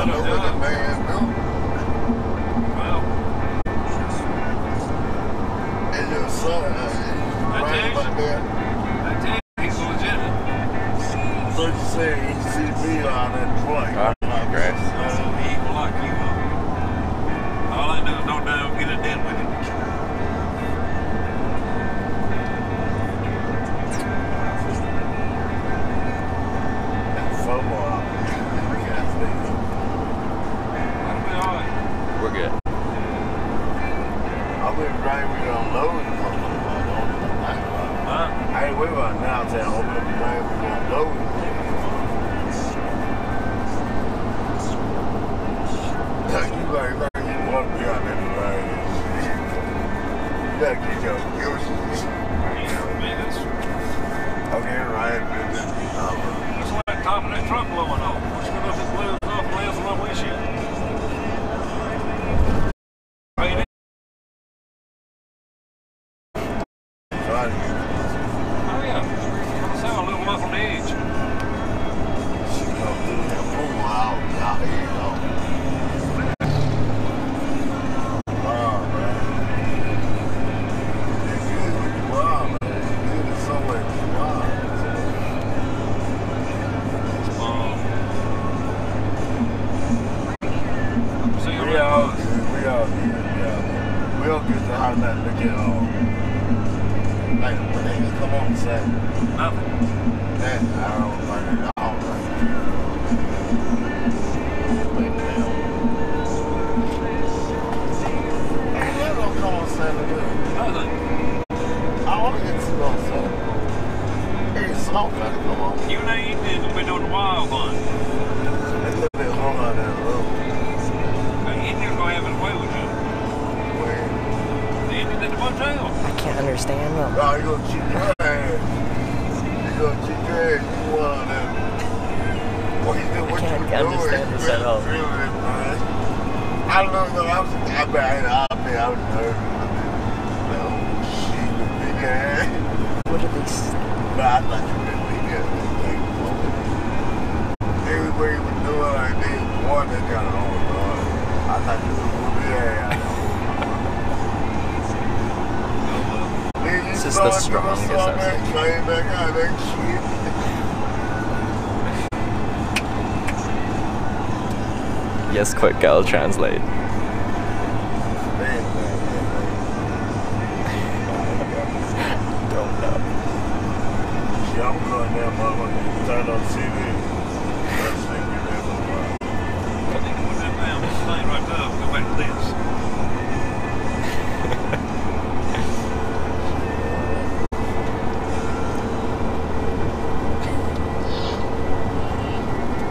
don't know what the man do. Well, and your son, right back there. I tell you, he's legitimate. So you say he see me on that point. Great. He will like you up. All I do is no doubt get it in with him. We're good. I've been right with unloading. Huh? I ain't worried about now. I'm saying, open up the right with unloading. You like you want to be on that right. You gotta get your excuses. Okay, right. That's why the top of that truck blowing off. Once you go up, it blows off and lands on the windshield. You know you did been doing the wild one. It's a little bit hung on that road. The Indian's gonna have his way with you. Where? The Indian at the motel. I can't understand them. Oh, you gonna cheat your ass. You gonna cheat your ass. You one of them. What you doing? What you doing? Understand this at all. I don't know. I was nervous. Oh, shit, the big ass. What are these? But I thought you were big ass. Everywhere you were doing, like, they one that got on. I thought you were big ass. This is the strongest I've seen. Came back out that shit. Yes, quick, I'll translate. Don't know. Yeah, I'm going there, motherfucker. Turn on TV. That's the thing we live on. I think it was that down. This thing right there. Go back to this.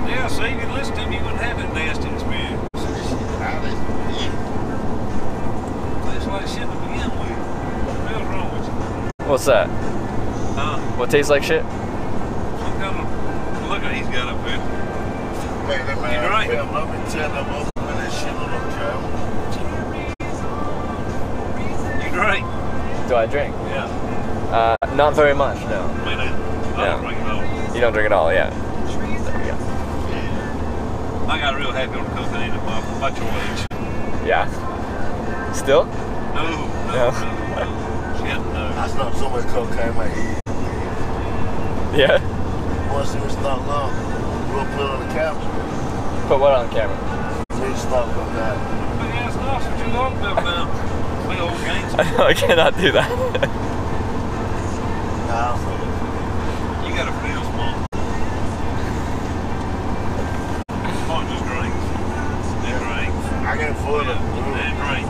Yeah, see, if you listen to him, you wouldn't have that nasty experience. Tastes like shit to begin with. What the hell's wrong with you? What's that? Huh? What tastes like shit? Some kind of look at he's got up there. Man, that man, You right. I'm going to tell them open that shit on the camera. You drink? Do I drink? Yeah. Not very much, no. Me neither. I don't drink at all. You don't drink at all, yeah. There we go. I got real happy on the cocaine at my age. Yeah. Still? No. Shit, no. I smelled so much cocaine in my head. Yeah? Once it was stopped long, we'll put it on the camera. Put what on camera? We stopped on that. Big ass loss, what you talking about now? Big old gangster. I cannot do that. Nah, You gotta feel small. Come on, just drinks. And drinks. I can't afford it. And drinks.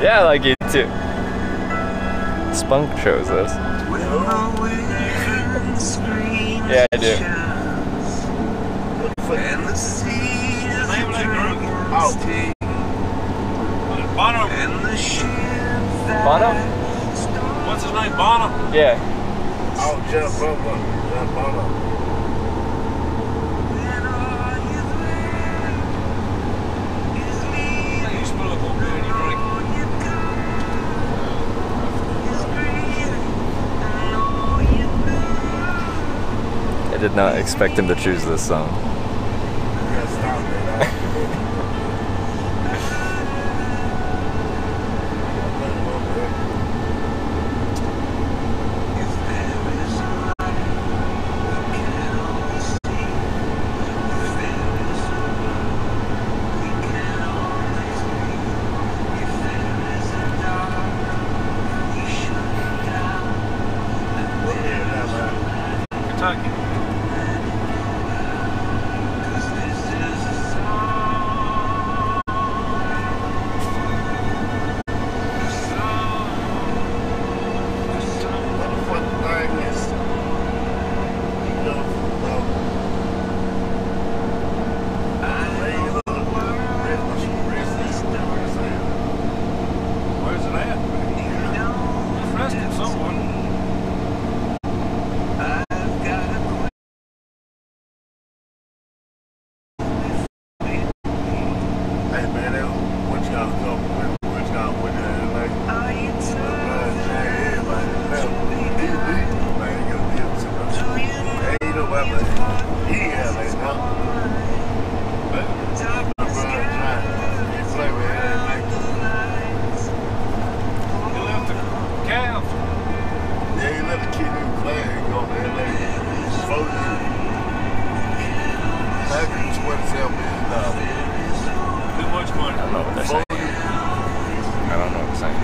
Yeah, I like you too. Spunk shows this. Yeah, I do. Yeah. I'll jump over. Jump over. Hey, you spill up on me and you drink. I did not expect him to choose this song. Yeah, stop it. Kentucky. Where's it at? It's resting somewhere. Hey man, what y'all go with? What y'all with that? Like, everybody left. These people, man, you gotta deal with some. Ain't no weapon. He has like now. But LeBron James, he play with everything. He left the calf. Yeah, he let the kid in play and go to LA. He's 40. $127 million. Too much money. I don't know what they're saying. I don't know what they're saying.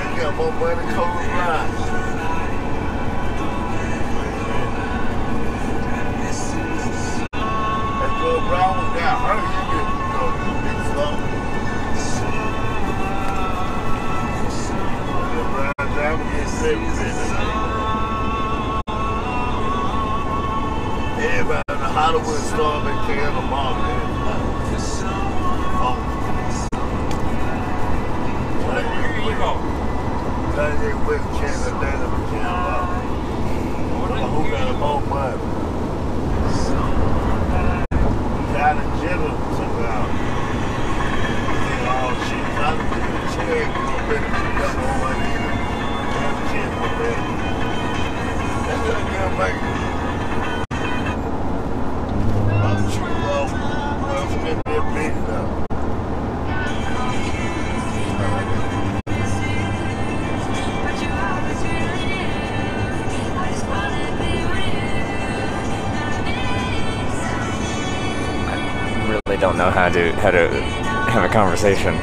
He got more money than Kobe Bryant. If Kobe Bryant got hurt, he get big stuff. LeBron James gets $7 everybody in the Hollywood star been carrying them all. Here you go. Kanye West Chandler Dana McKenna. Who got more money? Kylie Jenner took out. Oh shit, Kylie Jenner check. You got more money than Kylie Jenner, man. That's what I got, like. I'm sure well spend their million now. I really don't know how to have a conversation.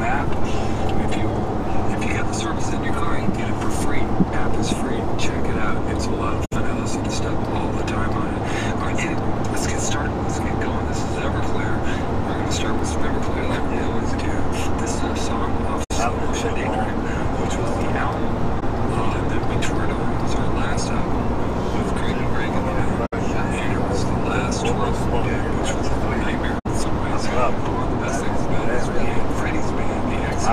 app. If you got the service in your car, you can get it for free. App is free. Check it out. It's a lot of fun. I listen to stuff all the time on it. All right, let's get started. Let's get going. This is Everclear. We're going to start with some Everclear like we always do. This is a song off Solution Ignorant, which was the album that we toured on. It was our last album with Craig and Greg and it was the last tour we did, which was a nightmare in some ways. But one of the best things about it is we had Freddie's band, the X's.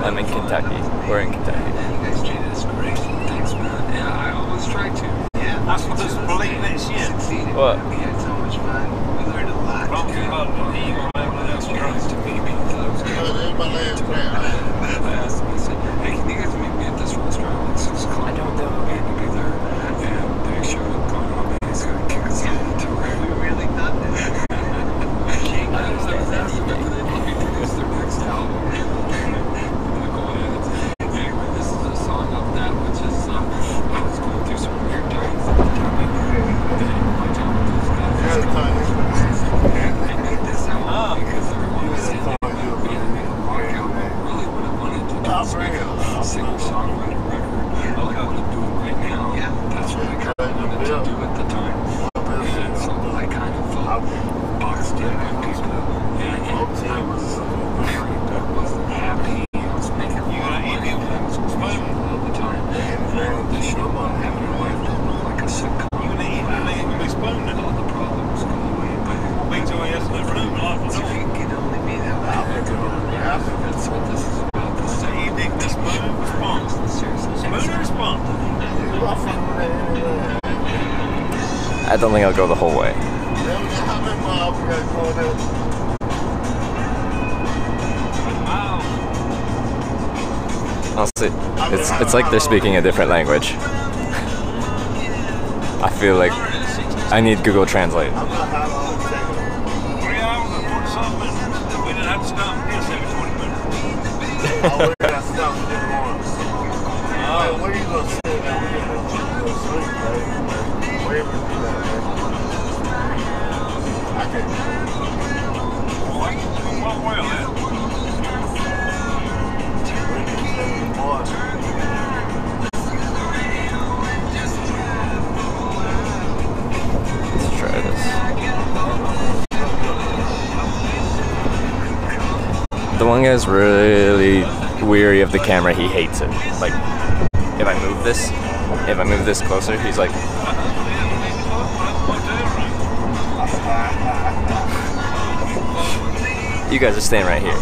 I'm in Kentucky. We're in Kentucky. You guys treated us great. Thanks, man. Yeah, I always try to. Yeah, That's what this believe that shit. succeeded. What? We had so much fun. We learned a lot. Probably about the eagle level that's Surprised to meet me because I was going I asked him, I said, hey, can you guys meet me at this restaurant at like 6 o'clock? I don't know. We had to be there. And they showed up going, oh man, he's going to kick us out of the tour. We really thought that. Let me produce their next album. Anyway, this is a song of that, which is, I was going through some weird times at the time. My time with those guys. I made this album because everyone was saying, we had to make a rock album. I really would have wanted to do this like a singer-songwriter record. Like I want to do it right now. That's what I kind of wanted to do at the time. And so I kind of boxed in my people. And I was married, but I wasn't happy. I was making a lot of money, but I was miserable all the time. And the show I'm having a life that looked like a sitcom. You gonna eat and they ain't gonna be spooning. All the problems go away. But Wait till he has to room lock the if door. you can only be that way, that's what this is about. This is You think the spoon response? seriously. Spoon response. I don't think I'll go the whole way. Honestly, it's like they're speaking a different language. I feel like I need Google Translate. 3 hours and 40-something minutes. We didn't have to stop and piss every 20 minutes. Where you gonna sit down? We're gonna sleep, right? Wherever you do that, man. I can. What well then? Let's try this. The one guy's really weary of the camera. He hates it. Like, if I move this closer, he's like, you guys are staying right here.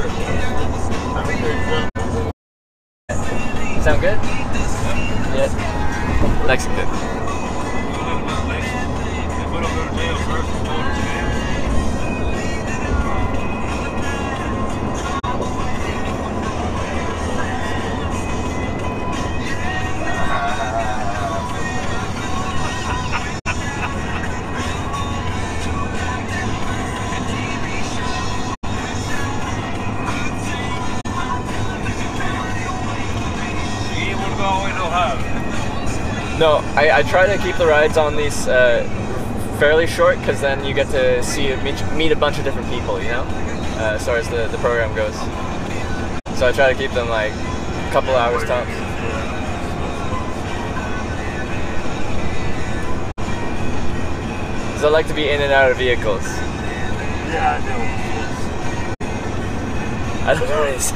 Sound good? Yeah. Lexington. They put up their jail first and told us to. No, I try to keep the rides on these fairly short because then you get to meet a bunch of different people, you know, as far as the program goes. So I try to keep them like a couple hours tops. Because I like to be in and out of vehicles. Yeah, I I don't know what he says.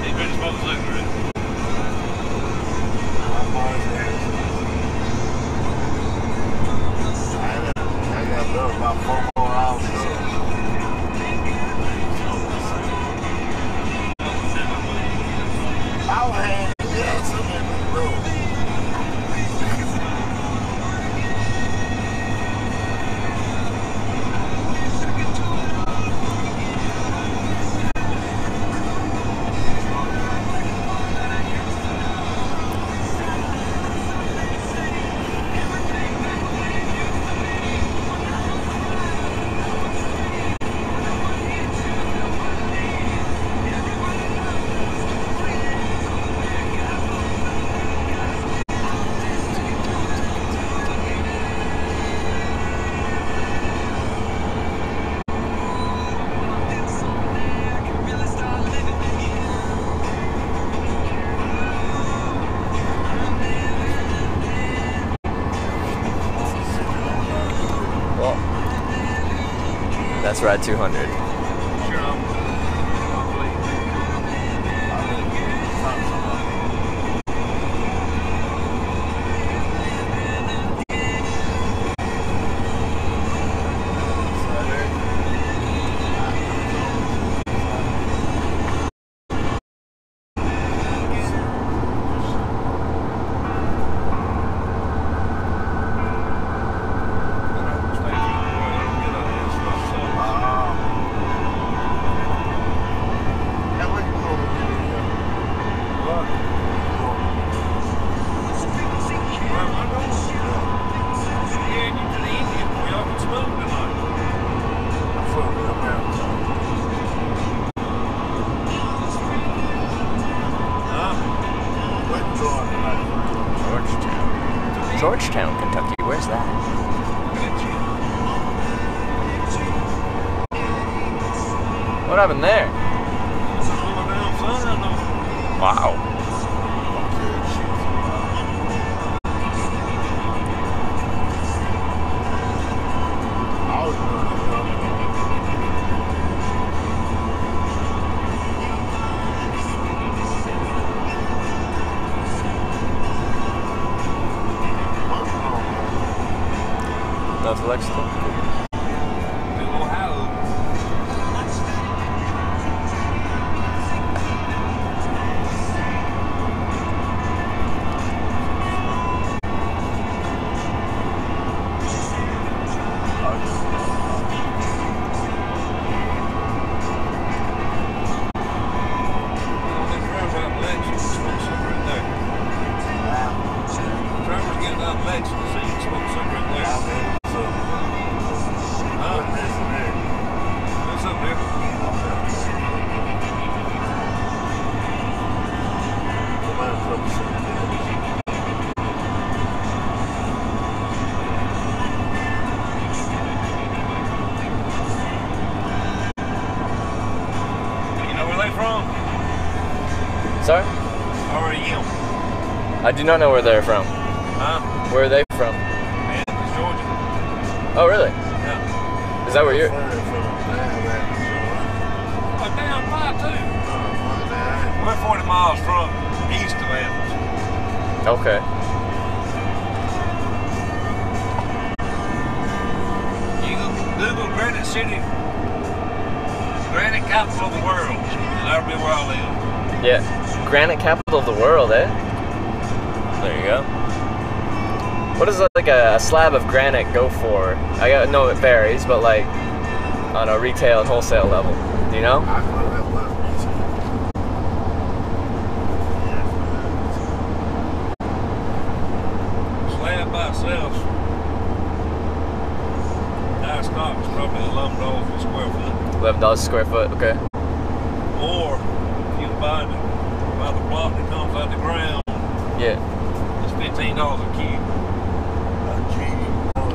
He's been supposed to look for it. I got done about 4 more hours. Our hands, yes, I'm in the room. Let's Ride 200. Sure, I'm pleased. Georgetown, Kentucky. Where's that? What happened there? Wow. North Lexington. Sorry? How are you? I do not know where they're from. Huh? Where are they from? Athens, Georgia. Oh, really? Yeah. Is that where you're? Oh, down by too. We're 40 miles from east of Athens. Okay. You Google Granite City, granite capital of the world, and that'll be where I live. Yeah. Granite capital of the world, eh? There you go. What does like a slab of granite go for? I know it varies, but like on a retail and wholesale level. Do you know? Slab by itself, nice stock is probably $11 a square foot. $11 a square foot, okay. Or if you buy the block that comes out the ground, Yeah. it's $15 a cube.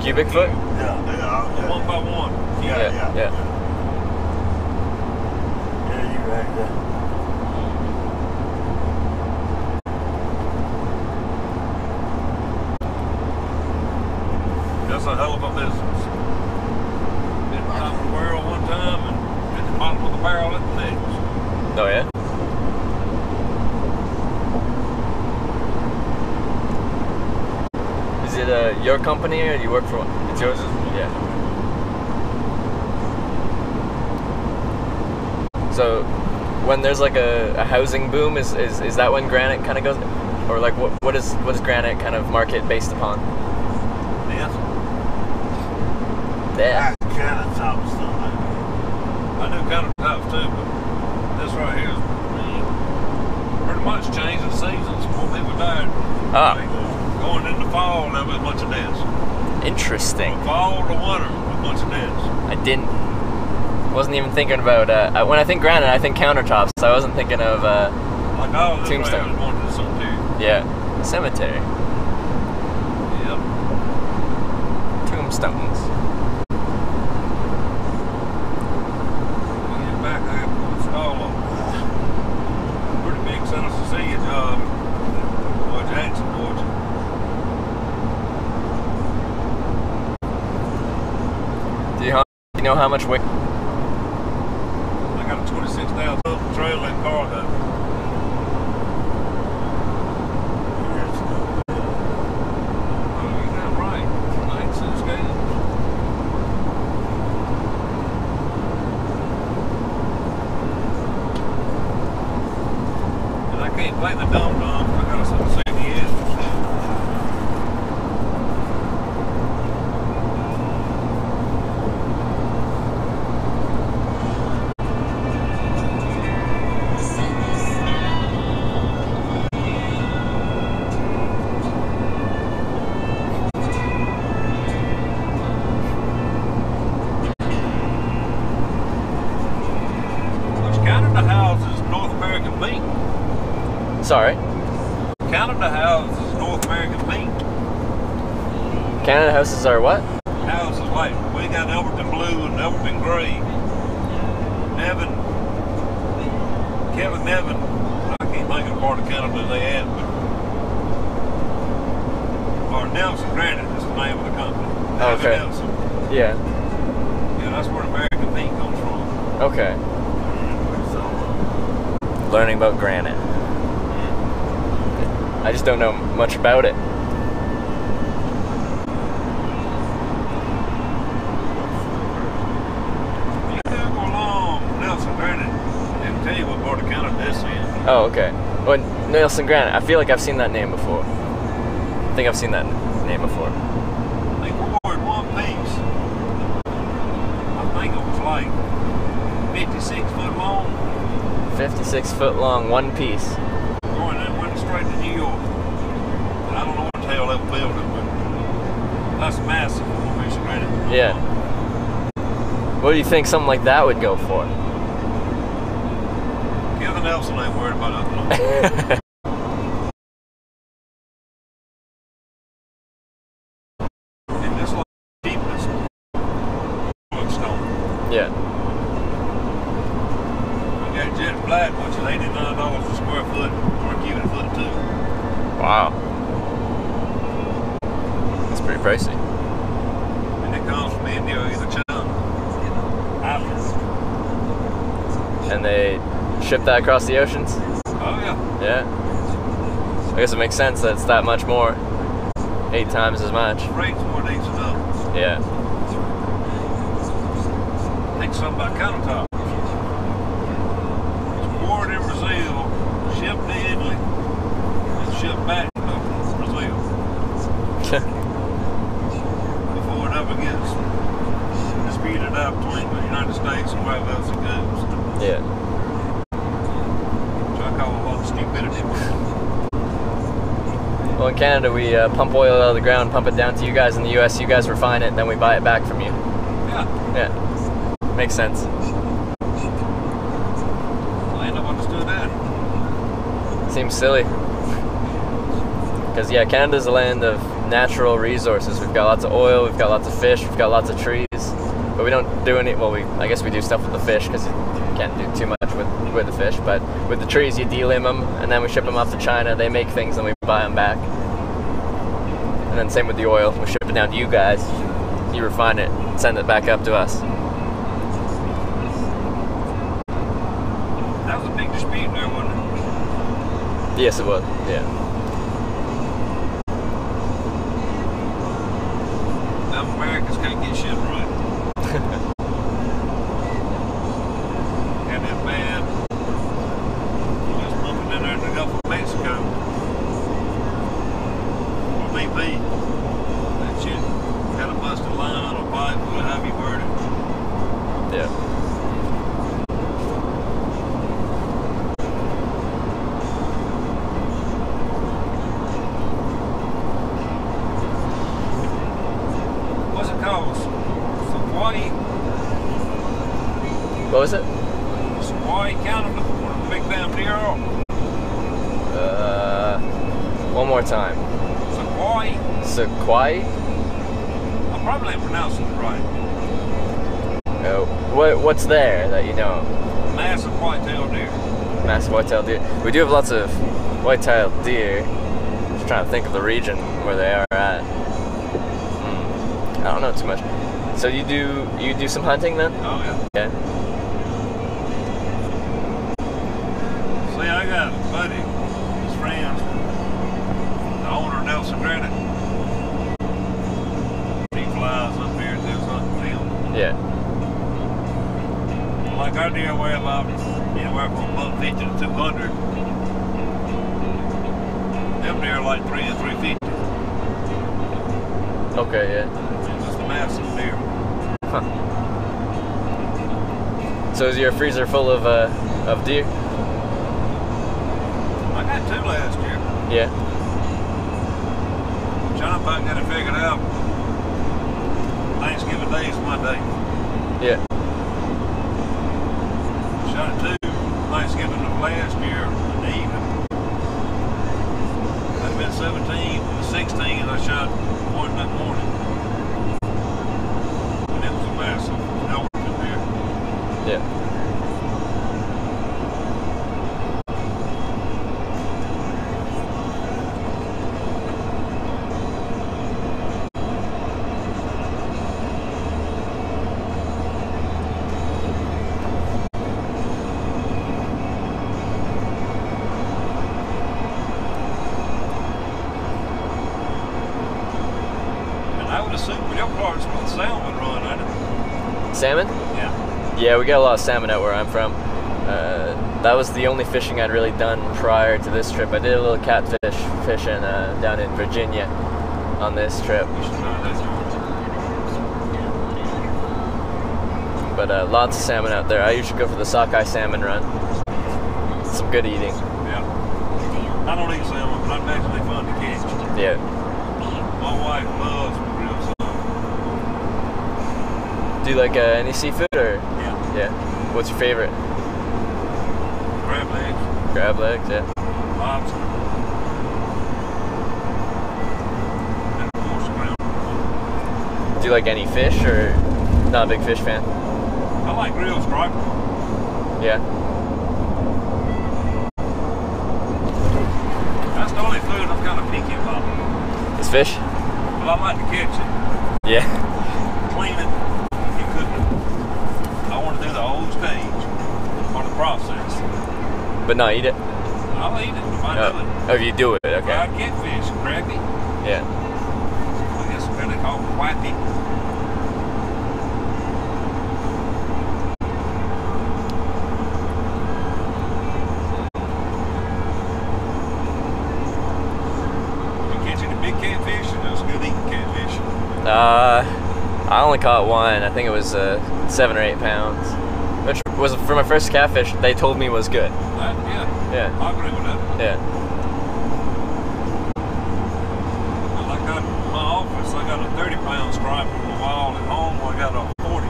Cubic foot? Yeah. One by one. Yeah. Yeah. That's a hell of a business. Been at the top of the world one time and at the bottom of the barrel at the next. Oh yeah. Is it your company or do you work for one? It's yours? Yeah. So when there's like a housing boom, is that when granite kind of goes, or like what is granite kind of market based upon? Yes. Yeah. Countertop stuff like that. I do countertops too, but this right here is pretty much changing seasons. More people died. Ah. Going into fall, there'll be a bunch of deaths. Interesting. Fall to winter, a bunch of deaths. I wasn't even thinking about when I think granite, I think countertops. I wasn't thinking of Like all this Tombstone. right here is going to the cemetery. yeah, cemetery, Yep. tombstones. We get back there, we'll install a pretty big San Cecilia job. Jackson, Georgia. Do you know how much weight and cargo. Oh, you're not right. Lights and scale. And I can't play the dum-dum. I gotta sing the end. Canada houses North American meat. Sorry. Canada houses North American meat. Canada houses are what? Houses like we got Elberton Blue and Elberton Gray. Kevin Nevin. I can't think of part of Canada they had, but or Nelson Granite is the name of the company. Okay. Nelson. Yeah. Yeah, that's where American meat comes from. Okay. Learning about granite. I just don't know much about it. You can go along Nelson Granite and tell you what part of Canada this is. Oh, okay. Well, Nelson Granite. I feel like I've seen that name before. I think I've seen that name before. They poured one piece. I think it was like 56 foot long. 56 foot long, one piece. Going and went straight to New York. And I don't know what the hell they were building, but that's massive piece of granite. Yeah. What do you think something like that would go for? Kevin Nelson ain't worried about nothing. And this like cheapest stone. Yeah. We got jet black, which is $89 a square foot or a cubic foot too. Wow. That's pretty pricey. And it comes from India or either China. After. And they ship that across the oceans? Oh yeah. Yeah. I guess it makes sense that it's that much more. 8 times as much. Rates more than each other. Yeah. Think something about countertops. It's poured in Brazil, shipped to Italy, and shipped back to Brazil before it ever gets disputed out between the United States and wherever else it goes. Yeah. Which I call a lot of stupidity. Well, in Canada, we pump oil out of the ground, pump it down to you guys in the US, you guys refine it, then we buy it back from you. Yeah, Yeah. Makes sense. I ain't never understood that. Seems silly. Because, yeah, Canada's a land of natural resources. We've got lots of oil, we've got lots of fish, we've got lots of trees. But we don't do any, well, I guess we do stuff with the fish because you can't do too much with the fish. But with the trees, you delimb them, and then we ship them off to China. They make things, and we buy them back. And then same with the oil. We ship it down to you guys. You refine it, send it back up to us. That was a big dispute there, wasn't it? Yes, it was. Yeah. Them Americans can't get shit right. And that man just pumping in there in the Gulf of Mexico. Or BP. That shit had a busted line or pipe, or however you word it. Yeah. What's it called? Hawaii? What was it? Hawaii, Canada, where the big damn deer are. One more time. Hawaii. Sequoia? I probably ain't pronouncing it right. What's there that you know? Massive white-tailed deer. Massive white-tailed deer. We do have lots of white-tailed deer. Just trying to think of the region where they are at. I don't know too much. So you do some hunting then? Oh yeah. Yeah. got a buddy, his friend, the owner of Nelson Granite. He flies up here and does something with him. Yeah. Like our deer weigh about anywhere from 150 to 200. Them deer are like 3 to 350. Okay, yeah. It's just a massive deer. Huh. So is your freezer full of deer? I got 2 last year. Yeah. John about got it figured out. Thanksgiving Day is my day. Yeah. Shot 2 Thanksgiving of last year in the evening. I've been 17 and 16 and I shot 1 that morning. And it was a massive elephant deer. Yeah. And I would assume with your parts with salmon run, ain't it? Salmon? Yeah. Yeah, we got a lot of salmon out where I'm from. That was the only fishing I'd really done prior to this trip. I did a little catfish fishing down in Virginia on this trip. You should try that. But lots of salmon out there. I usually go for the sockeye salmon run. Some good eating. Yeah. I don't eat salmon, but I imagine they're fun to catch. Yeah. My wife loves real salmon. Do you like any seafood or? Yeah. Yeah. What's your favorite? Crab legs, Crab legs, yeah. lobster, and of course ground. Do you like any fish or not a big fish fan? I like grilled striper. Yeah. That's the only food I'm kind of picky about. It's fish? But I like to catch it, Yeah. clean it, and cook it. I want to do the whole stage or the process. But not eat it? I'll eat it if I do it. Oh, you do it, okay. Fried catfish, crappie. Yeah. I guess it's really called wappy. You catch any big catfish or just good eating catfish? I only caught one. I think it was 7 or 8 pounds. Which was, for my first catfish, they told me was good. Yeah, Yeah. I agree with that. Yeah. Like in my office, I got a 30-pound striper for a while. At home, I got a 40.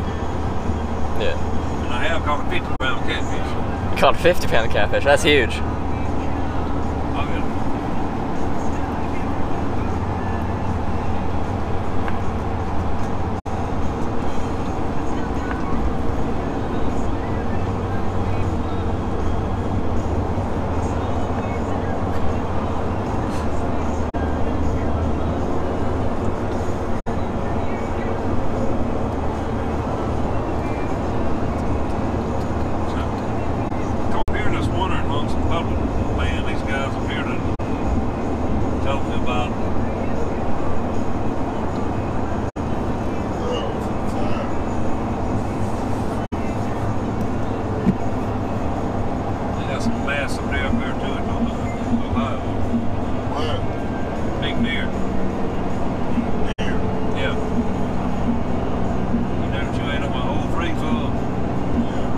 Yeah. And I have caught a 50-pound catfish. You caught a 50-pound catfish. That's huge. I'll get it. Come here this winter among some public land. These guys up here to tell me about they got some massive deer up here too in Ohio. Big deer. Yeah. You never chew ain't on my whole free full. Yeah.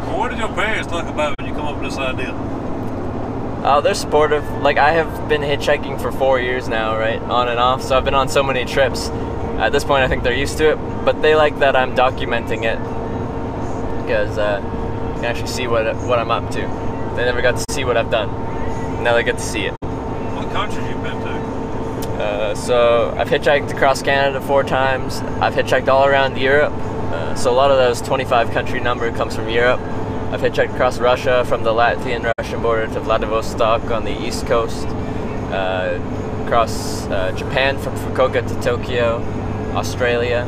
Well, what did your parents think about when you come up with this idea? Oh, they're supportive. Like, I have been hitchhiking for 4 years now, right? On and off. So I've been on so many trips. At this point, I think they're used to it. But they like that I'm documenting it. Because you can actually see what I'm up to. They never got to see what I've done. Now they get to see it. What countries you been to? So I've hitchhiked across Canada 4 times. I've hitchhiked all around Europe. So a lot of those 25 country number comes from Europe. I've hitchhiked across Russia from the Latvian-Russian border to Vladivostok on the east coast, across Japan from Fukuoka to Tokyo, Australia,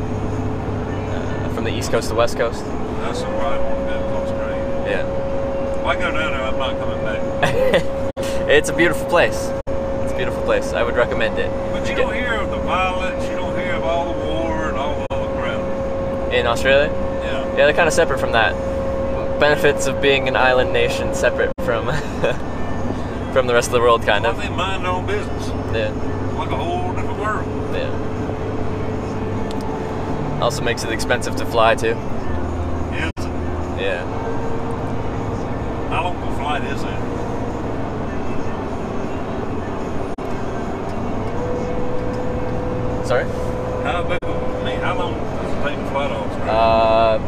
from the east coast to west coast. That's the right one to go to Australia. Yeah. If I go down there, I'm not coming back. It's a beautiful place. It's a beautiful place. I would recommend it. But you don't hear of the violence, you don't hear of all the war and all the other crap. In Australia? Yeah. Yeah, they're kind of separate from that. Benefits of being an island nation separate from from the rest of the world, kind Well, of. they mind their own business. Yeah, Like a whole different world. yeah. Also makes it expensive to fly too. Is it? Yeah. How long of a flight is that? Sorry? How big? I mean, how long does it take to fly to Australia?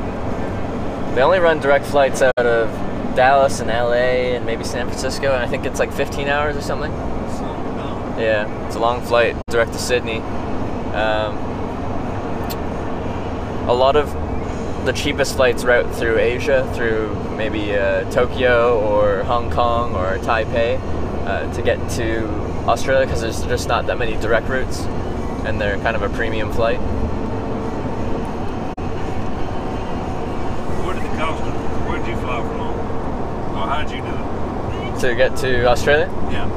They only run direct flights out of Dallas and LA and maybe San Francisco, and I think it's like 15 hours or something. So, no. Yeah, it's a long flight direct to Sydney. A lot of the cheapest flights route through Asia, through maybe Tokyo or Hong Kong or Taipei to get to Australia, because there's just not that many direct routes, and they're kind of a premium flight. What did it cost you? Where did you fly from? Or how'd you do it? To get to Australia, Yeah.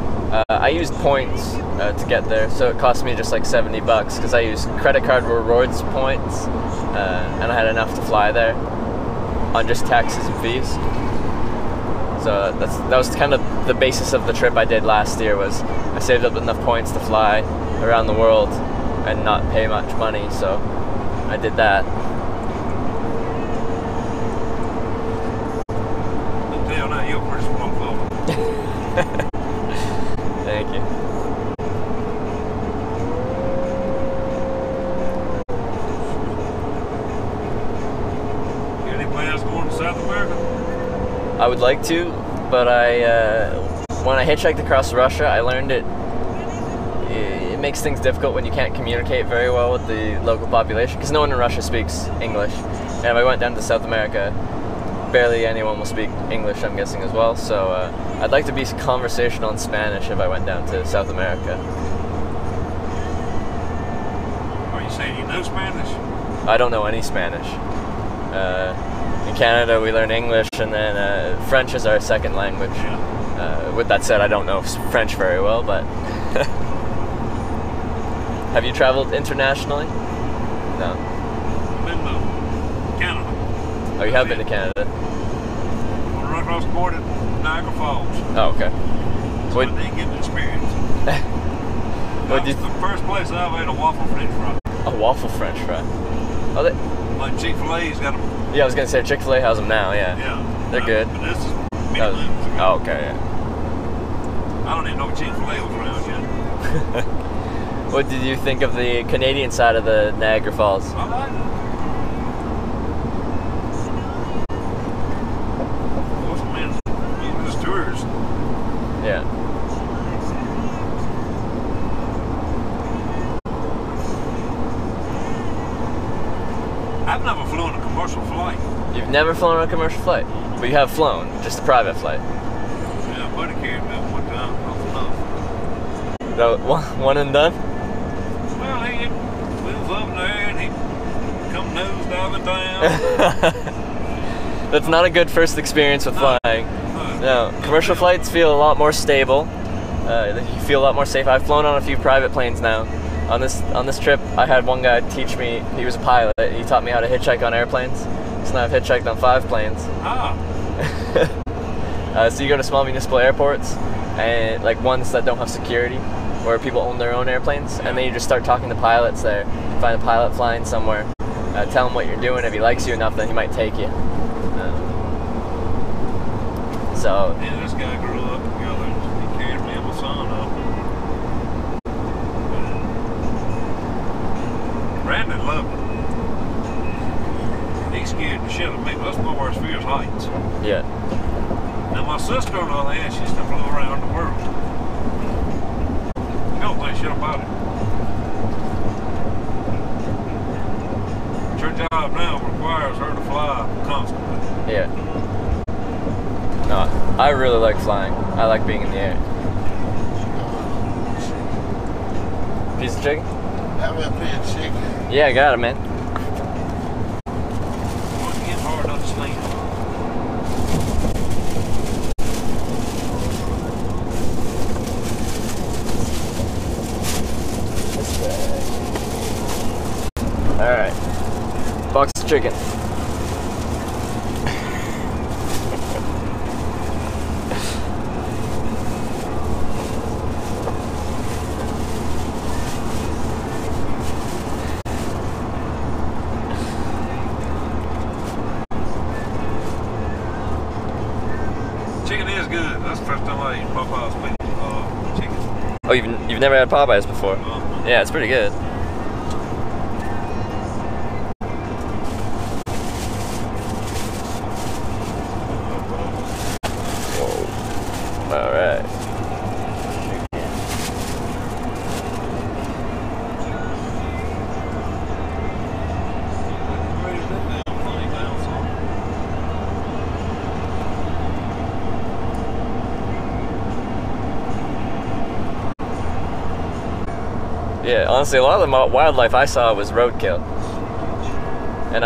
I used points to get there, so it cost me just like $70 because I used credit card rewards points, and I had enough to fly there on just taxes and fees. So that was kind of the basis of the trip I did last year. Was I saved up enough points to fly around the world and not pay much money, so I did that. Until now, you're a pretty small fellow. Thank you. Any plans going to South America? I would like to, but when I hitchhiked across Russia, I learned it makes things difficult when you can't communicate very well with the local population, because no one in Russia speaks English. And if I went down to South America, barely anyone will speak English, I'm guessing, as well. So I'd like to be conversational in Spanish if I went down to South America. Are you saying you know Spanish? I don't know any Spanish. In Canada, we learn English, and then French is our second language. With that said, I don't know French very well, but... Have you traveled internationally? No. Been to Canada. Oh, you have been to Canada? When I run across the border, Niagara Falls. Oh, okay. So I didn't get the experience. What That's the first place I ever ate a waffle French fry. A waffle French fry. Oh, Like Chick-fil-A's got them. yeah, I was gonna say Chick-fil-A has them now. Yeah. Yeah. They're good. But this is many That was- moons ago. oh, okay. Yeah. I don't even know if Chick-fil-A was around yet. What did you think of the Canadian side of the Niagara Falls? I like it. Most men, even as tourists, Yeah. I've never flown a commercial flight. You've never flown on a commercial flight, but you have flown, just a private flight. Yeah, buddy carried me up one time. Off enough. No, one and done. Well, we was up there and he come nose diving down. That's not a good first experience with flying. No, commercial flights feel a lot more stable. You feel a lot more safe. I've flown on a few private planes now. On this trip, I had one guy teach me. He was a pilot. He taught me how to hitchhike on airplanes. So now I've hitchhiked on 5 planes. So you go to small municipal airports, and like ones that don't have security, where people own their own airplanes, and then you just start talking to pilots there. You find a pilot flying somewhere, tell him what you're doing. If he likes you enough, then he might take you. So Yeah, this guy grew up together. He carried me and my son up. Brandon loved it. He scared the shit out of me. That's my worst fear is heights. yeah, Now my sister on the other hand, she's flew around the world. She don't think shit about it. It's her job job now requires her to fly constantly. Yeah. No, I really like flying. I like being in the air. Piece of chicken? Have a piece of chicken. Yeah, I got it, man. Once again, hard not to sleep. Alright. Box of chicken. Chicken is good. That's the first time I ate Popeye's chicken. Oh, you've never had Popeyes before? Yeah, it's pretty good. Alright. Yeah, honestly, a lot of the wildlife I saw was roadkill. And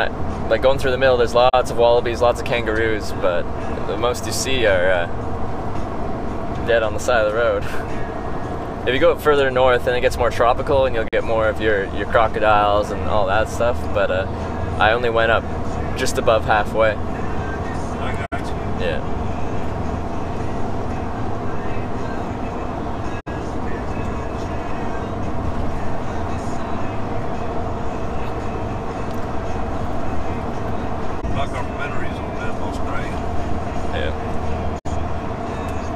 like going through the middle, there's lots of wallabies, lots of kangaroos, but the most you see are dead on the side of the road. If you go further north, then it gets more tropical, and you'll get more of your crocodiles and all that stuff. But I only went up just above halfway. I got you. Yeah. Documentaries on them Australia. Yeah.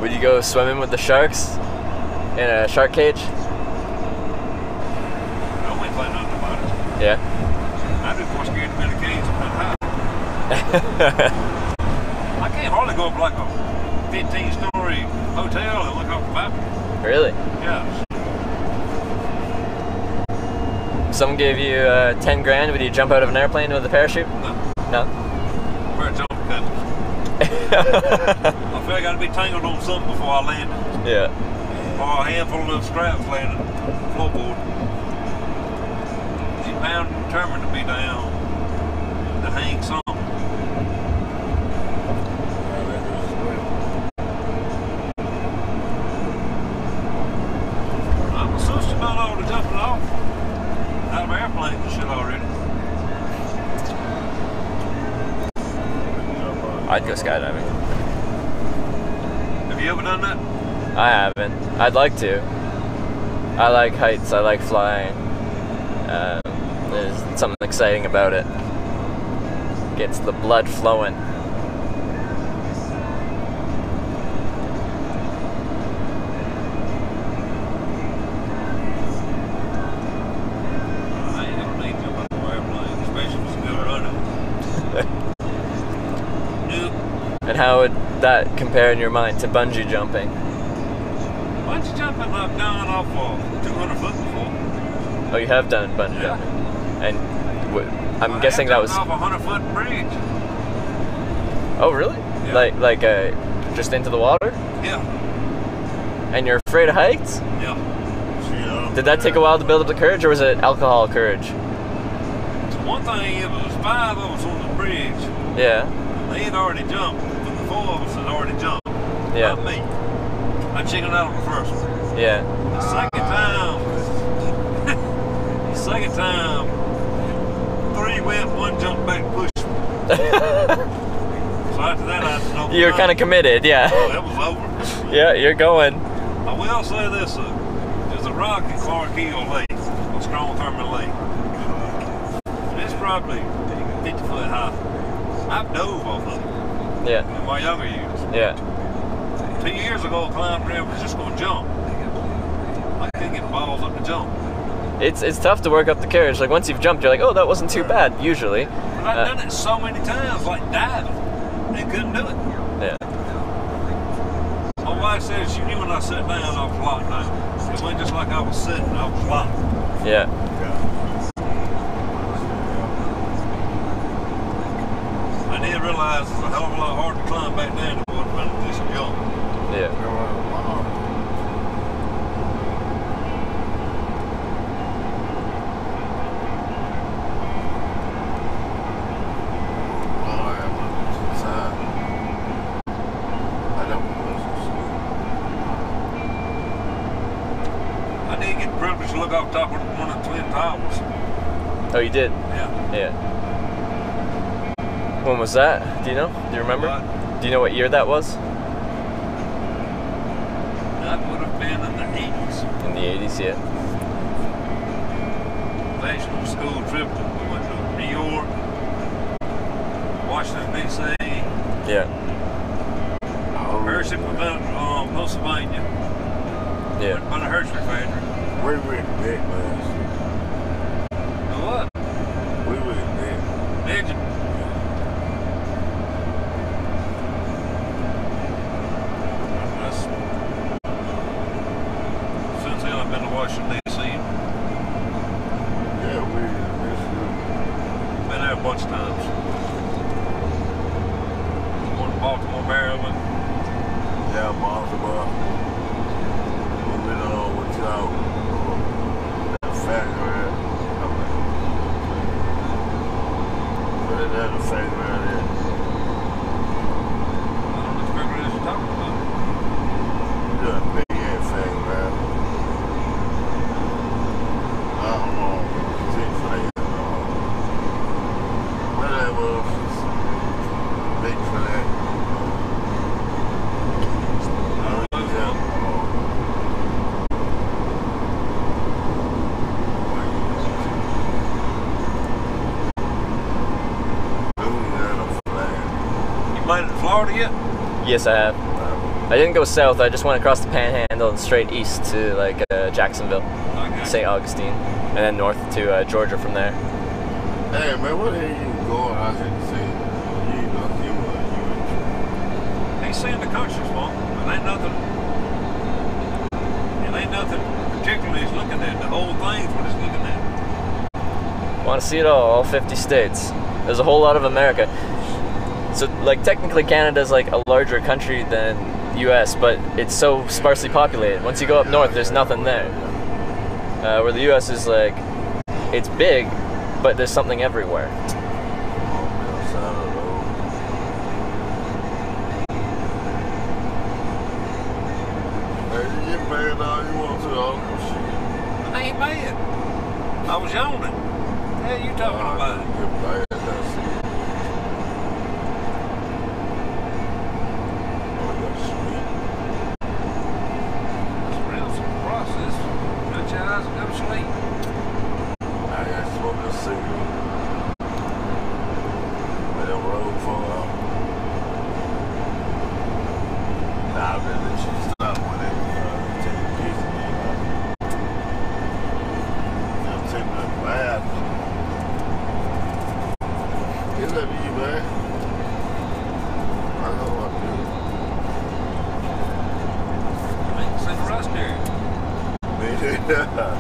Would you go swimming with the sharks in a shark cage? I wouldn't find nothing about it. Yeah. I'd be more scared to be in a cage than that. I can't hardly go up like a 15-story hotel and look off the balcony. Really? Yeah. If someone gave you 10 grand, would you jump out of an airplane with a parachute? No. No? Where it's jumping countries. I feel like I'd be tangled on something before I landed. Yeah. Or a handful of little straps landed floorboard. She's bound and determined to be down to hang something. I'm assuming she's done all the jumping off out of airplanes and shit already. I'd go skydiving. Have you ever done that? I haven't. I'd like to. I like heights. I like flying. There's something exciting about it. Gets the blood flowing. I ain't gonna need to jump out of an airplane, especially if it's good running. Nope. And how would that compare in your mind to bungee jumping? Bungee jumping, I've done off of 200 foot before. Oh, you have done bungee Yeah. jumping. And I'm guessing that was. off a 100-foot bridge. Oh, really? Yeah. Like just into the water? Yeah. And you're afraid of heights? Yeah. Did that take a while to build up the courage, or was it alcohol courage? One thing, it was 5 of us on the bridge. Yeah. They had already jumped, but the 4 of us had already jumped. Yeah. Not me. I chickened out on the first one. Yeah. The second time, 3 went, 1 jumped back and pushed me. So after that, I had to know. You're kind of committed, yeah. Oh, that was over. Yeah, you're going. I will say this, there's a rock in Clark Hill Lake, on Strong Thurman Lake. And it's probably 50 foot high. I've dove off of it Yeah. in my younger years. Yeah. 2 years ago, I climbed there and was just going to jump. I couldn't get the balls up to jump. It's tough to work up the courage. Like once you've jumped, you're like, oh, that wasn't too bad. Usually. But I've done it so many times, like diving, and couldn't do it. Yeah. My wife said she knew when I sat down, I was locked down. It wasn't just like I was sitting, I was locked. Yeah. realize it's a hell of a lot harder to climb back down than it would have been with this jump. Yeah. I did get the privilege to look off the top of one of the Twin Towers. Oh, you did? Yeah. Yeah. When was that? Do you know? Do you remember? What? Do you know what year that was? That would have been in the 80s. In the 80s, yeah. National school trip. We went to New York, Washington, D.C., Yeah. Hershey, Pennsylvania. Yeah. By the Hershey factory. We were in bed last. What? We were in bed. Did you? That's, since then I've been to Washington, D.C. Yeah, we were in this room. Been there a bunch of times. One in Baltimore, Maryland. Yeah, Baltimore. We went on with y'all. That factory. But it had a factory out there. I don't know which factory it is you're talking about. Yeah, big ass factory out there. I don't know. Six Flags. Whatever. Big Flag. Made it to Florida yet? Yes, I have. I didn't go south. I just went across the Panhandle and straight east to like Jacksonville, Okay. St. Augustine, and then north to Georgia from there. Hey man, what the hell you going out here to see? You ain't gonna see what you He's seeing the country, small. It ain't nothing. It ain't nothing particularly he's looking at. The whole thing's what he's looking at. Want to see it all 50 states. There's a whole lot of America. So, like, technically Canada's like a larger country than U.S., but it's so sparsely populated. Once you go up north, there's nothing there. Where the U.S. is like, it's big, but there's something everywhere. Hey, you get paid all you want to, all that shit. I ain't mad. I was yawning. Hey, you talking about it? Get paid that shit. Oh, that's sweet. It's a real simple process. Shut your eyes and go to sleep. I got smoking a cigarette. Let them roll for Nah, I better let you stop with it. Take a piece of me. I'm taking a bath. It's up to you, man. I know what to I ain't seen the rest here. do.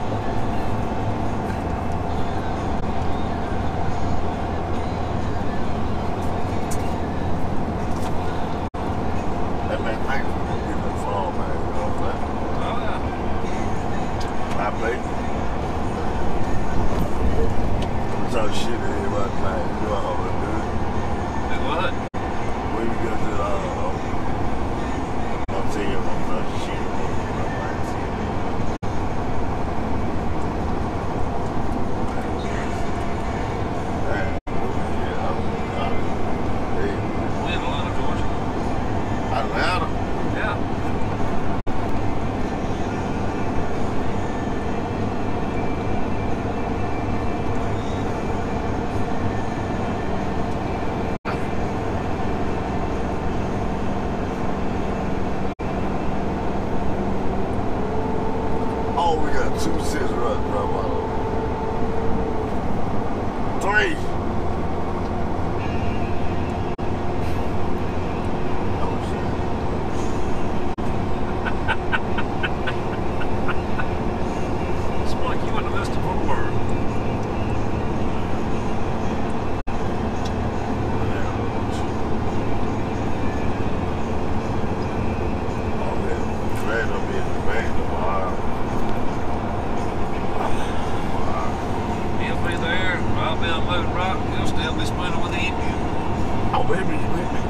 Hey, man, thanks for getting the phone, man. You know what I'm Oh, yeah. saying? My baby. I'm talking shit to everybody, man. You know how to do it. Do what? When you get to the, I'll tell you I'm talking shit. I'm like,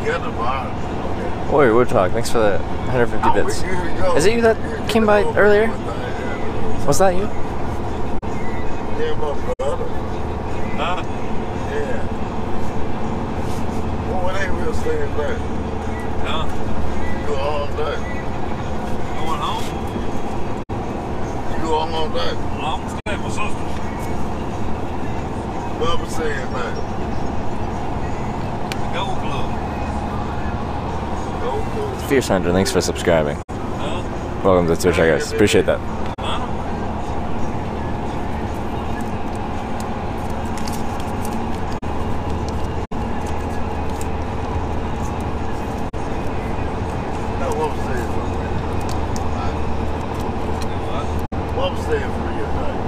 together, Bob. Okay. Oi, Woodtalk, thanks for the 150 Oh, bits. we good to go. Is it you that Yeah, came get by over earlier? with that. Was that you? Yeah, my brother. Huh? Yeah. Well, when they will stay back. Huh? You go all day. Going home? You go all day. I'm gonna stay at my sister's. Bubba saying that. The Gold Club. Go cool. Fierce Hunter, thanks for subscribing. Huh? Welcome to Twitch, I guess. Appreciate that. Huh? No, what was saying for me? What? What was saying for you tonight?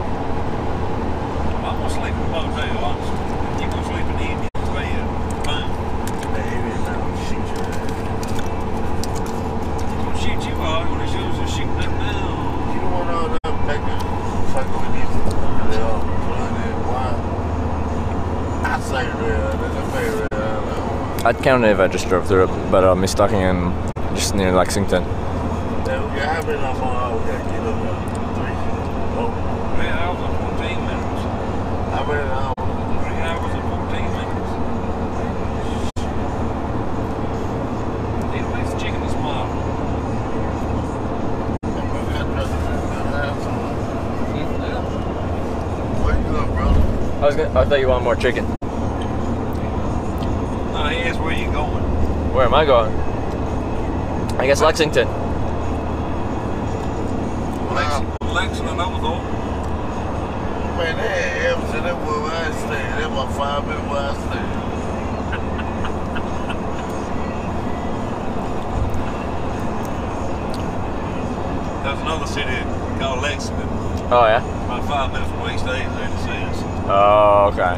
I'm gonna sleep in the motel, honestly. You gonna sleep in the Indian's bed. Fine. Man, he didn't know shoot your ass. He's gonna shoot you out when he shows us shooting that down. You don't want all that back there. Fuck with these. They all running wild. I say real. That's a favorite. I'd count it if I just drove through it, but I'll be stalking in just near Lexington. Yeah, we have been up on our get up there. 3 oh, 3 hours and 14 minutes. I've been out. 3 hours and 14 minutes. It makes the chicken is small. Where you up, brother? I thought you wanted more chicken. No, he asked where you going. Where am I going? I guess Lexington. Lexington over there. Man, that Everton, that's where I stay. That's my 5 minutes where I stay. There's another city called Lexington. Oh, yeah? About 5 minutes from where he stays there, it says. Oh, okay.